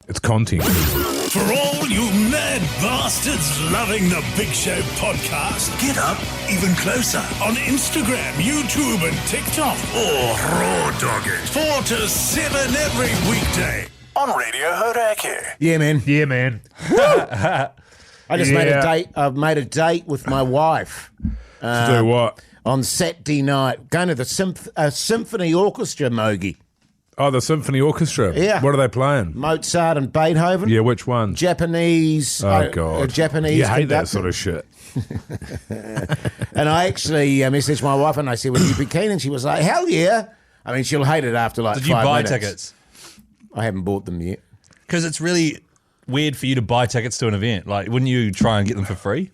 It's content. For all you mad bastards loving the Big Show podcast, get up even closer on Instagram, YouTube and TikTok, or raw dog it 4 to 7 every weekday on Radio Hauraki. Yeah, man. Yeah, man. I just made a date. I've made a date with my wife. To do what? On Saturday night, going to the symphony orchestra, Mogi. Oh, the symphony orchestra. Yeah. What are they playing? Mozart and Beethoven. Yeah, which one? Japanese. Oh, God. Japanese. You hate that conductor. sort of shit. And I actually messaged my wife and I said, would you be keen? And she was like, hell yeah. I mean, she'll hate it after like 5 Did you buy minutes. tickets? I haven't bought them yet. Because it's really weird for you to buy tickets to an event. Like, wouldn't you try and get them for free?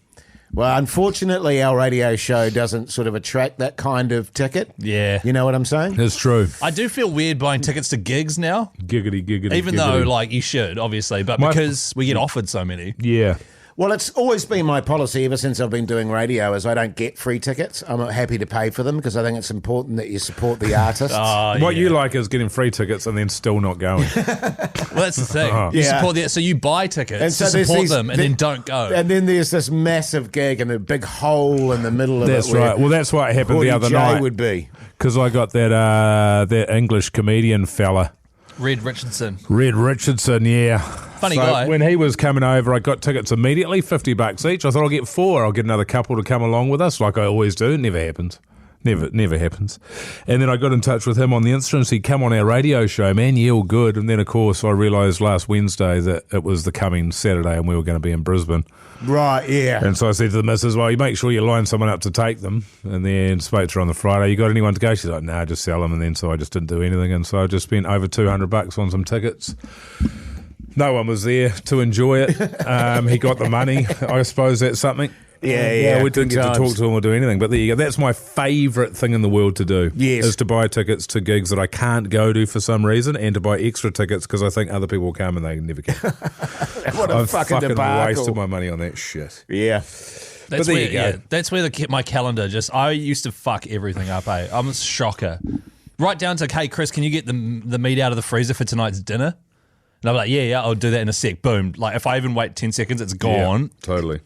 Well, unfortunately, our radio show doesn't sort of attract that kind of ticket. Yeah. You know what I'm saying? It's true. I do feel weird buying tickets to gigs now. Giggity, giggity, Even though, like, you should, obviously. But because we get offered so many. Yeah. Well, it's always been my policy ever since I've been doing radio is I don't get free tickets. I'm happy to pay for them because I think it's important that you support the artists. What you like is getting free tickets and then still not going. Well, that's the thing. You Yeah. support so you buy tickets to there's support them and then don't go. And then there's this massive gig and a big hole in the middle of That's it. right. Well, that's what happened the other night. would be. Because I got that English comedian fella. Red Richardson. Red Richardson, yeah. Funny guy. When he was coming over, I got tickets immediately, $50 each. I thought I'll get 4. I'll get another couple to come along with us, like I always do. It never happens. Never happens. And then I got in touch with him on the Instagram. He'd come on our radio show, man. Yeah, all good. And then, of course, I realised last Wednesday that it was the coming Saturday and we were going to be in Brisbane. Right, yeah. And so I said to the missus, well, you make sure you line someone up to take them. And then spoke to her on the Friday, you got anyone to go? She's like, nah, just sell them. And then so I just didn't do anything. And so I just spent over $200 on some tickets. No one was there to enjoy it. He got the money. I suppose that's something. Yeah. We didn't good get to times. talk to him or do anything. But there you go. That's my favourite thing in the world to do. Yes. Is to buy tickets to gigs that I can't go to for some reason and to buy extra tickets because I think other people will come and they never can. What a I've fucking debacle. wasted my money on that shit. Yeah. That's there where, you go. yeah, that's where my calendar I used to fuck everything up, eh? I'm a shocker. Right down to, hey, Chris, can you get the meat out of the freezer for tonight's dinner? And I'm like, yeah, I'll do that in a sec. Boom. Like, if I even wait 10 seconds, it's gone. Yeah, totally.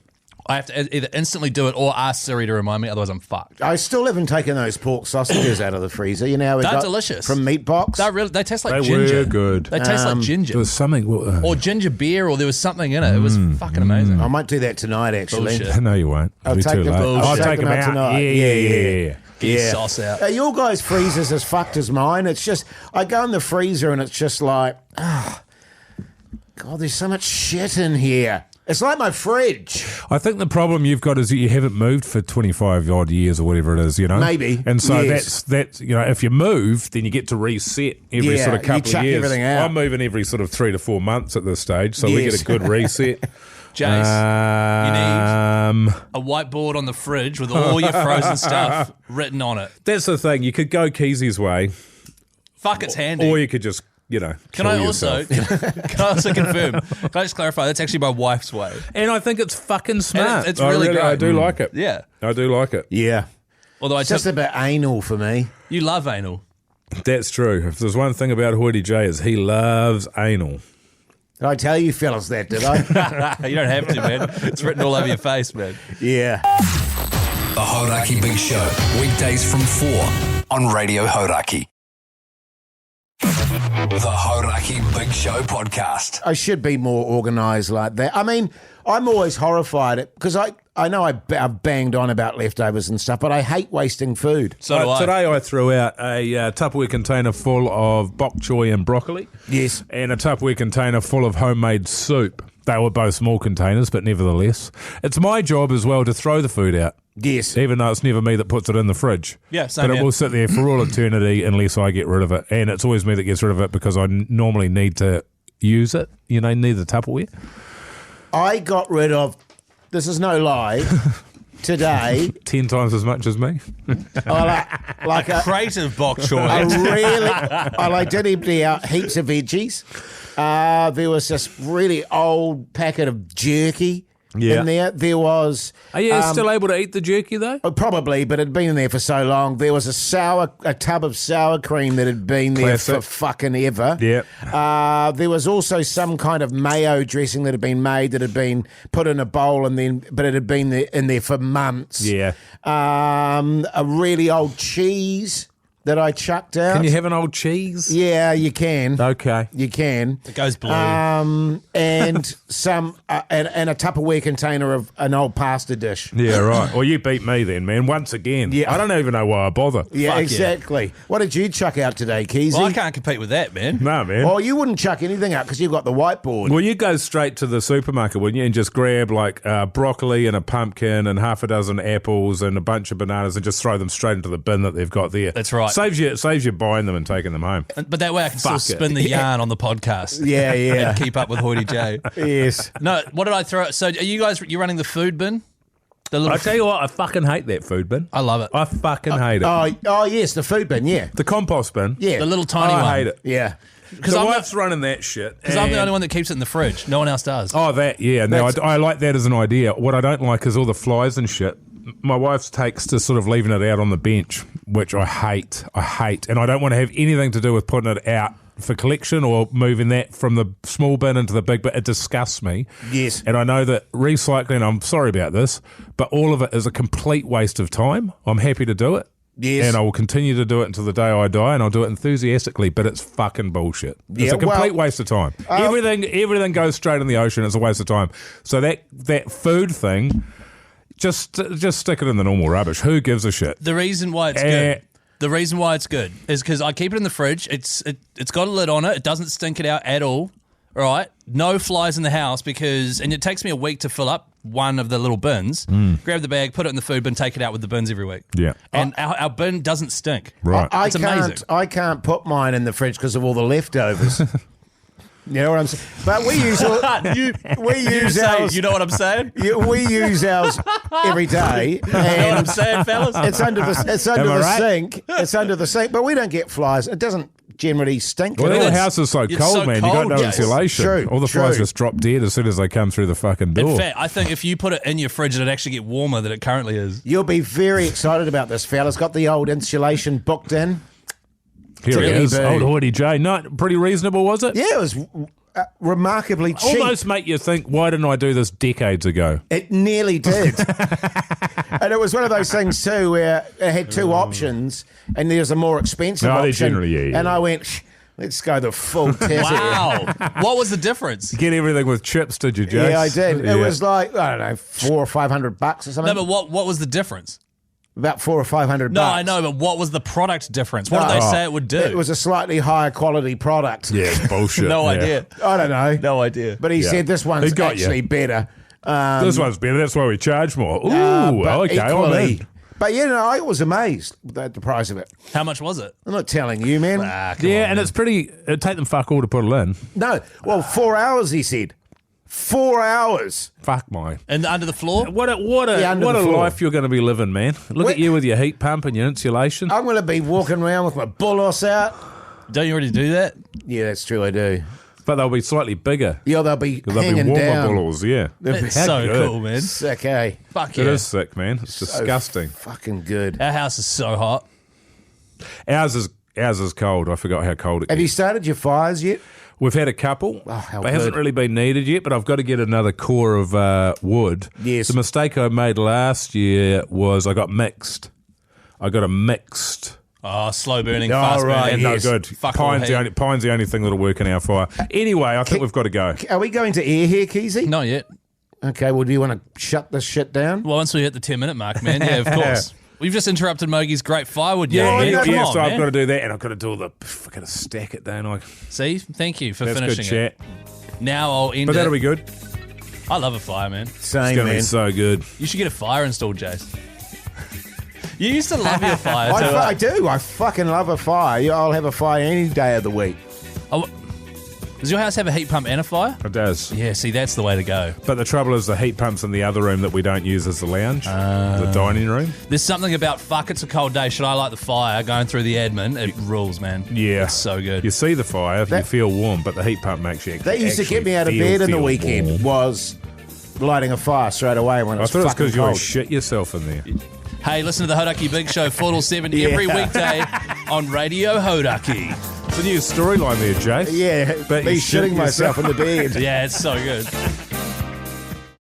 I have to either instantly do it or ask Siri to remind me, otherwise I'm fucked. I still haven't taken those pork sausages out of the freezer. You know, They're delicious. From Meatbox. They taste like They ginger. were good. They taste like ginger. There was something. Or ginger beer, or there was something in it. It was fucking amazing. I might do that tonight, actually. Bullshit. No, you won't. I'll It'll be take too them- late. I'll I'll take take them them out out. tonight. Yeah. Get your sauce out. Are your guys' freezers as fucked as mine? It's just, I go in the freezer and it's just like, God, there's so much shit in here. It's like my fridge. I think the problem you've got is that you haven't moved for 25 odd years or whatever it is, you know? Maybe, And so yes. that's you know, if you move, then you get to reset every Yeah, sort of you couple chuck of years. everything out. I'm moving every sort of 3 to 4 months at this stage, so we Yes. get a good reset. Jace, you need a whiteboard on the fridge with all your frozen stuff written on it. That's the thing. You could go Keyzie's way, Fuck, it's handy. or you could just, you know, Can kill I also yourself. can I also confirm? Can I just clarify? That's actually my wife's way. And I think it's fucking smart. it's really great. I do like it. Yeah. I do like it. Yeah. Although It's just a bit anal for me. you love anal. That's true. If there's one thing about Hoyte J is he loves anal. Did I tell you fellas that, did I? You don't have to, man. It's written all over your face, man. Yeah. The Hauraki Big Show, weekdays from 4 on Radio Hauraki. The Hauraki Big Show podcast. I should be more organised like that. I mean, I'm always horrified because I know I've banged on about leftovers and stuff, but I hate wasting food. So do I. Today I threw out a Tupperware container full of bok choy and broccoli. Yes. And a Tupperware container full of homemade soup. They were both small containers, but nevertheless. It's my job as well to throw the food out. Yes. Even though it's never me that puts it in the fridge. Yeah, same But it here. will sit there for all eternity unless I get rid of it. And it's always me that gets rid of it because I normally need to use it. You know, need the Tupperware. I got rid of, this is no lie, today, 10 times as much as me. like a Creative bok choy. I did empty out heaps of veggies. There was this really old packet of jerky Yeah. in there. There was... Are you still able to eat the jerky, though? Probably, but it had been in there for so long. There was a tub of sour cream that had been there for fucking ever. Yeah. There was also some kind of mayo dressing that had been made that had been put in a bowl but it had been in there for months. Yeah. A really old cheese that I chucked out. Can you have an old cheese? Yeah, you can. Okay. You can. It goes blue. And some and a Tupperware container of an old pasta dish. Yeah, right. Well, you beat me then, man. Once again. Yeah. I don't even know why I bother. Yeah, Fuck exactly. What did you chuck out today, Keyzie? Well, I can't compete with that, man. No, man. Oh, you wouldn't chuck anything out because you've got the whiteboard. Well, you go straight to the supermarket, wouldn't you, and just grab like broccoli and a pumpkin and half a dozen apples and a bunch of bananas and just throw them straight into the bin that they've got there. That's right. Saves you buying them and taking them home. But that way I can still Fuck it. spin the yarn on the podcast. Yeah, yeah. And keep up with Hoyte J. Yes. No, what did I throw? So are you running the food bin? The little I tell you what, I fucking hate that food bin. I love it. I fucking hate it. Oh, yes, the food bin, yeah. The compost bin. Yeah. The little tiny one. I hate it. Yeah. Because The I'm, wife's running that shit. I'm the and- only one that keeps it in the fridge. No one else does. Oh, that, yeah. No, That's- I like that as an idea. What I don't like is all the flies and shit. My wife takes to sort of leaving it out on the bench, which I hate. And I don't want to have anything to do with putting it out for collection or moving that from the small bin into the big bin. It disgusts me. Yes. And I know that recycling, I'm sorry about this, but all of it is a complete waste of time. I'm happy to do it. Yes. And I will continue to do it until the day I die, and I'll do it enthusiastically, but it's fucking bullshit. It's Yeah, a complete well, waste of time. Everything goes straight in the ocean. It's a waste of time. So that food thing, just stick it in the normal rubbish. Who gives a shit? The reason why it's good. The reason why it's good is because I keep it in the fridge. It's got a lid on it. It doesn't stink it out at all. All right, no flies in the house and it takes me a week to fill up one of the little bins. Grab the bag, put it in the food bin, take it out with the bins every week. Yeah. And our bin doesn't stink. Right. I It's amazing. I can't put mine in the fridge because of all the leftovers. You know what I'm saying? But we use ours. You know what I'm saying? We use ours every day. You know what I'm And saying, fellas? it's under Am I the right? sink. It's under the sink, but we don't get flies. It doesn't generally stink. Well, at the all. house is so It's cold, so man. You got cold, no yes. insulation. True, All the flies true. just drop dead as soon as they come through the fucking door. In fact, I think if you put it in your fridge, it'd actually get warmer than it currently is. You'll be very excited about this, fella's got the old insulation booked in. Here he Tickety is, boo. old Hoyte J. No, pretty reasonable, was it? Yeah, it was remarkably cheap. Almost make you think, why didn't I do this decades ago? It nearly did. And it was one of those things too where it had two options and there's a more expensive No, they option. generally, yeah. And I went, let's go the full tizzy. Wow. What was the difference? Get everything with chips, did you, Jace? Yeah, I did. Yeah. It was like, I don't know, $400 or $500 or something. No, but what was the difference? About $400 or $500. No, I know, but what was the product difference? What did they say it would do? It was a slightly higher quality product. Yeah, it's bullshit. no yeah. idea. I don't know. No idea. But he Yeah. said this He one's got you. actually better. This one's better. That's why we charge more. Ooh, But okay. I'm equally, in. but you know, I was amazed at the price of it. How much was it? I'm not telling you, man. Yeah, and it's pretty. It'd take them fuck all to put it in. No, well, 4 hours, he said. 4 hours. Fuck my. And under the floor? What a Yeah, under the floor. life you're going to be living, man. Look at Wait. you with your heat pump and your insulation. I'm going to be walking around with my bullets out. Don't you already do that? Yeah, that's true, I do. But they'll be slightly bigger. Yeah, they'll be Because they'll be hanging warmer down. bullets, yeah. It's How so good. cool, man. Sick, eh? Fuck It yeah. is sick, man. It's disgusting. Fucking good. Our house is so hot. Ours is cold. I forgot how cold it Have gets. you started your fires yet? We've had a couple. how They hasn't good. really been needed yet, but I've got to get another core of wood. Yes. The mistake I made last year was I got mixed. I got a mixed. Oh, slow burning, Oh, fast right, burning. No yes. good. Fuck all Pine's heat. the only thing that'll work in our fire. Anyway, I think we've got to go. Are we going to air here, Keyzie? Not yet. Okay, well, do you want to shut this shit down? Well, once we hit the 10-minute mark, man, yeah, of course. We've just interrupted Mogie's great firewood. Yeah, man. Come on, so I've man. got to do that, and I've got to do all the. I've got to stack it down. Like See? Thank you for that's finishing good it. chat. Now I'll end But that'll it. be good. I love a fire, man. Same, It's going to man. be so good. You should get a fire installed, Jace. You used to love your fire, too. I do. I fucking love a fire. Yeah, I'll have a fire any day of the week. Oh, does your house have a heat pump and a fire? It does. Yeah, see, that's the way to go. But the trouble is the heat pump's in the other room that we don't use as the lounge, the dining room. There's something about, fuck, it's a cold day, should I light the fire, going through the admin, it rules, man. Yeah. It's so good. You see the fire, you feel warm, but the heat pump makes you That used to get me out of actually bed in the feel weekend warm. was lighting a fire straight away when I it's thought it was fucking because you always cold. shit yourself in there. Hey, listen to the Hauraki Big Show 4 till 7 every weekday on Radio Hauraki. It's a new storyline there, Jay. Yeah, But me you shit shitting myself in the bed. Yeah, it's so good.